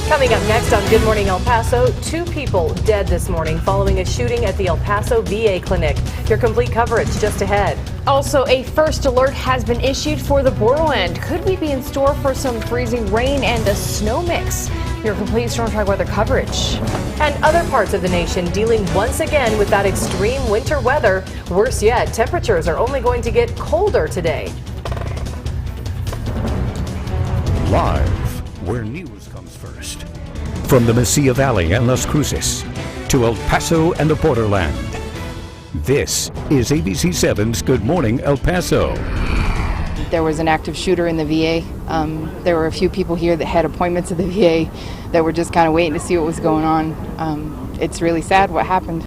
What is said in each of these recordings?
Coming up next on Good Morning El Paso, 2 people dead this morning following a shooting at the El Paso VA clinic. Your complete coverage just ahead. Also, a first alert has been issued for the borderland. Could we be in store for some freezing rain and a snow mix? Your complete Storm Track weather coverage. And other parts of the nation dealing once again with that extreme winter weather. Worse yet, temperatures are only going to get colder today. Live, where news comes first. From the Mesilla Valley and Las Cruces to El Paso and the borderland. This is ABC 7's Good Morning El Paso. There was an active shooter in the VA. There were a few people here that had appointments at the VA that were just kind of waiting to see what was going on. It's really sad what happened.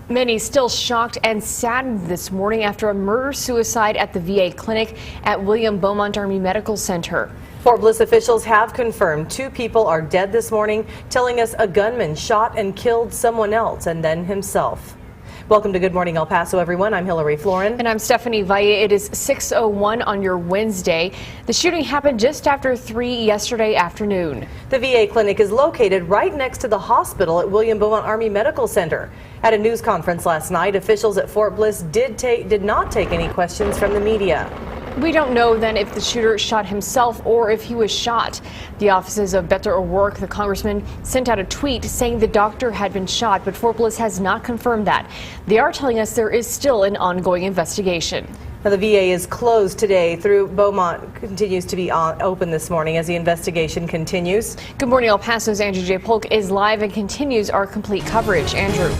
Many still shocked and saddened this morning after a murder-suicide at the VA clinic at William Beaumont Army Medical Center. Fort Bliss officials have confirmed 2 people are dead this morning, telling us a gunman shot and killed someone else and then himself. Welcome to Good Morning El Paso, everyone. I'm Hillary Floren. And I'm Stephanie Valle. It is 6:01 on your Wednesday. The shooting happened just after 3 yesterday afternoon. The VA clinic is located right next to the hospital at William Beaumont Army Medical Center. At a news conference last night, officials at Fort Bliss did not take any questions from the media. We don't know then if the shooter shot himself or if he was shot. The offices of Beto O'Rourke, the congressman, sent out a tweet saying the doctor had been shot, but Fort Bliss has not confirmed that. They are telling us there is still an ongoing investigation. Now, the VA is closed today through Beaumont continues to be open this morning as the investigation continues. Good Morning El Paso's Andrew J. Polk is live and continues our complete coverage. Andrew.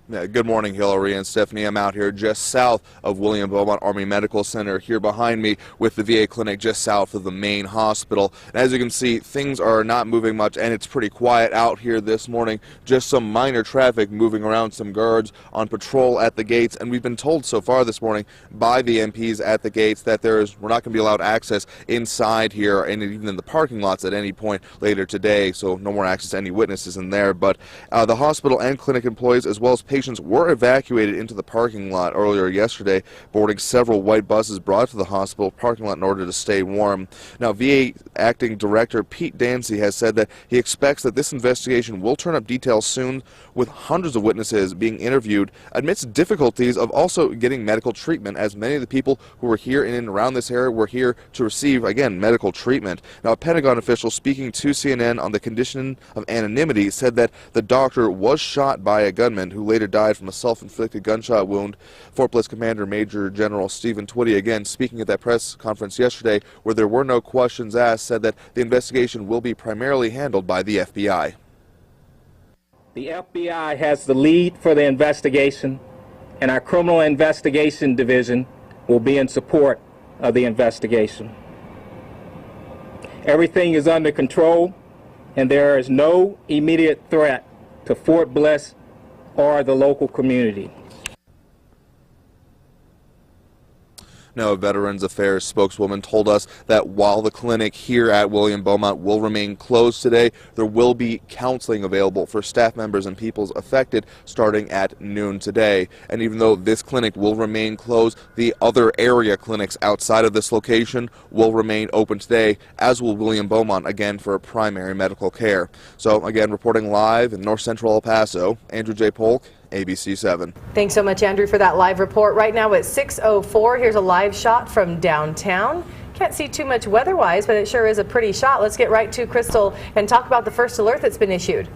Good morning, Hillary and Stephanie. I'm out here just south of William Beaumont Army Medical Center here behind me with the VA clinic just south of the main hospital. And as you can see, things are not moving much and it's pretty quiet out here this morning. Just some minor traffic moving around, some guards on patrol at the gates. And we've been told so far this morning by the MPs at the gates that we're not going to be allowed access inside here and even in the parking lots at any point later today. So no more access to any witnesses in there. But the hospital and clinic employees as well as patients were evacuated into the parking lot earlier yesterday, boarding several white buses brought to the hospital parking lot in order to stay warm. Now, VA Acting Director Pete Dancy has said that he expects that this investigation will turn up details soon, with hundreds of witnesses being interviewed amidst difficulties of also getting medical treatment, as many of the people who were here in and around this area were here to receive, again, medical treatment. Now, a Pentagon official speaking to CNN on the condition of anonymity said that the doctor was shot by a gunman who later died from a self-inflicted gunshot wound. Fort Bliss Commander Major General Stephen Twitty, again speaking at that press conference yesterday where there were no questions asked, said that the investigation will be primarily handled by the FBI. The FBI has the lead for the investigation, and our Criminal Investigation Division will be in support of the investigation. Everything is under control, and there is no immediate threat to Fort Bliss or the local community. Now, a Veterans Affairs spokeswoman told us that while the clinic here at William Beaumont will remain closed today, there will be counseling available for staff members and people affected starting at noon today. And even though this clinic will remain closed, the other area clinics outside of this location will remain open today, as will William Beaumont, again for primary medical care. So again, reporting live in North Central El Paso, Andrew J. Polk, ABC 7. Thanks so much, Andrew, for that live report. Right now it's 6:04. Here's a live shot from downtown. Can't see too much weather-wise, but it sure is a pretty shot. Let's get right to Crystal and talk about the first alert that's been issued.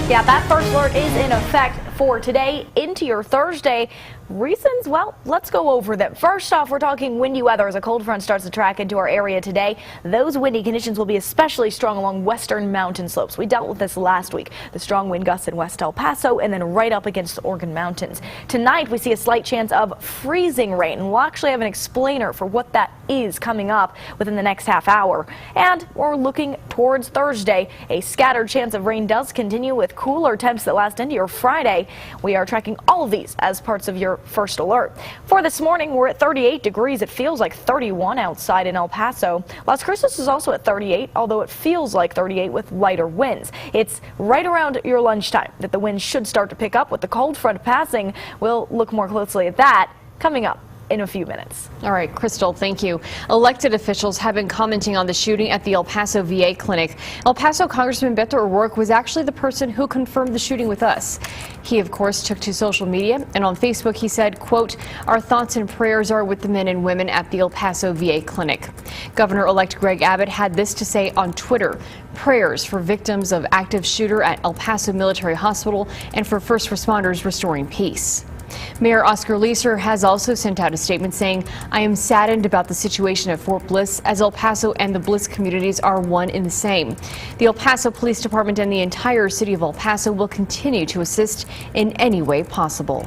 Yeah, that first alert is in effect for today into your Thursday. Reasons? Well, let's go over them. First off, we're talking windy weather as a cold front starts to track into our area today. Those windy conditions will be especially strong along western mountain slopes. We dealt with this last week. The strong wind gusts in West El Paso and then right up against the Oregon Mountains. Tonight, we see a slight chance of freezing rain, and we'll actually have an explainer for what that is coming up within the next half hour. And we're looking towards Thursday. A scattered chance of rain does continue with cooler temps that last into your Friday. We are tracking all of these as parts of your first alert. For this morning, we're at 38 degrees. It feels like 31 outside in El Paso. Las Cruces is also at 38, although it feels like 38 with lighter winds. It's right around your lunchtime that the winds should start to pick up with the cold front passing. We'll look more closely at that coming up. in a few minutes. All right, Crystal, thank you. Elected officials have been commenting on the shooting at the El Paso VA clinic. El Paso Congressman Beto O'Rourke was actually the person who confirmed the shooting with us. He, of course, took to social media, and on Facebook he said, quote, "Our thoughts and prayers are with the men and women at the El Paso VA clinic." Governor-elect Greg Abbott had this to say on Twitter: "Prayers for victims of active shooter at El Paso Military Hospital and for first responders restoring peace." Mayor Oscar Leeser has also sent out a statement saying, "I am saddened about the situation at Fort Bliss, as El Paso and the Bliss communities are one in the same. The El Paso Police Department and the entire city of El Paso will continue to assist in any way possible."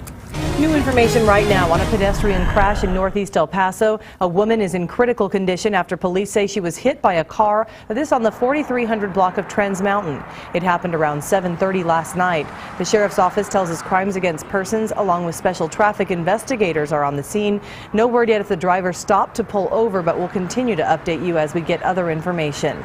New information right now on a pedestrian crash in northeast El Paso. A woman is in critical condition after police say she was hit by a car. This on the 4300 block of Trends Mountain. It happened around 7:30 last night. The sheriff's office tells us crimes against persons along with special traffic investigators are on the scene. No word yet if the driver stopped to pull over, but we'll continue to update you as we get other information.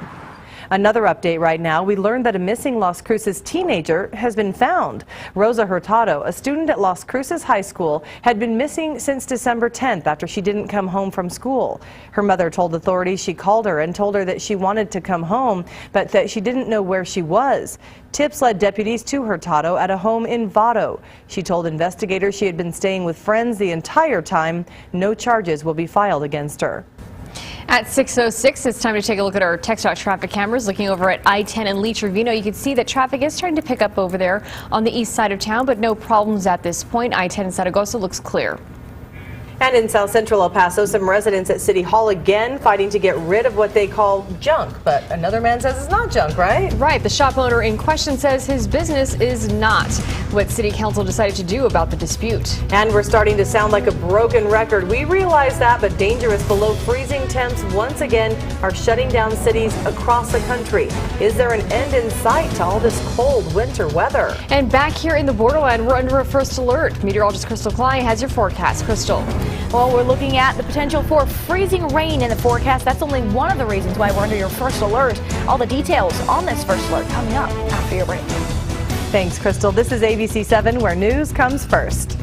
Another update right now, we learned that a missing Las Cruces teenager has been found. Rosa Hurtado, a student at Las Cruces High School, had been missing since December 10th after she didn't come home from school. Her mother told authorities she called her and told her that she wanted to come home, but that she didn't know where she was. Tips led deputies to Hurtado at a home in Vado. She told investigators she had been staying with friends the entire time. No charges will be filed against her. At 6:06, it's time to take a look at our TxDOT traffic cameras. Looking over at I-10 and Lee Trevino, you can see that traffic is starting to pick up over there on the east side of town, but no problems at this point. I-10 in Zaragoza looks clear. And in South Central El Paso, some residents at City Hall again fighting to get rid of what they call junk. But another man says it's not junk, right? Right. The shop owner in question says his business is not. What City Council decided to do about the dispute. And we're starting to sound like a broken record. We realize that, but dangerous below freezing temps once again are shutting down cities across the country. Is there an end in sight to all this cold winter weather? And back here in the borderland, we're under a first alert. Meteorologist Crystal Klein has your forecast. Crystal. Well, we're looking at the potential for freezing rain in the forecast. That's only one of the reasons why we're under your first alert. All the details on this first alert coming up after your break. Thanks, Crystal. This is ABC 7, where news comes first.